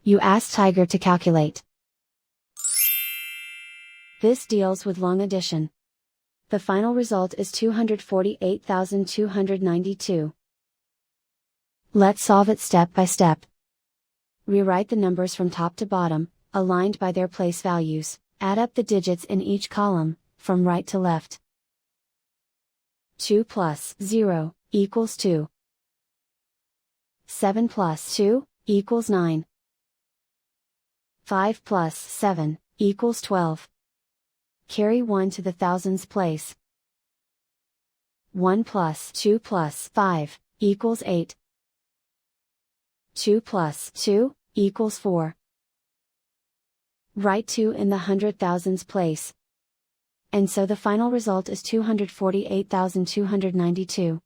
You ask Tiger to calculate. This deals with long addition. The final result is 248,292. Let's solve it step by step. Rewrite the numbers from top to bottom, aligned by their place values. Add up the digits in each column, from right to left. 2 plus 0 equals 2. 7 plus 2 equals 9. 5 plus 7 equals 12. Carry 1 to the thousands place. 1 plus 2 plus 5 equals 8. 2 plus 2 equals 4. Write 2 in the hundred thousands place. And so the final result is 248,292.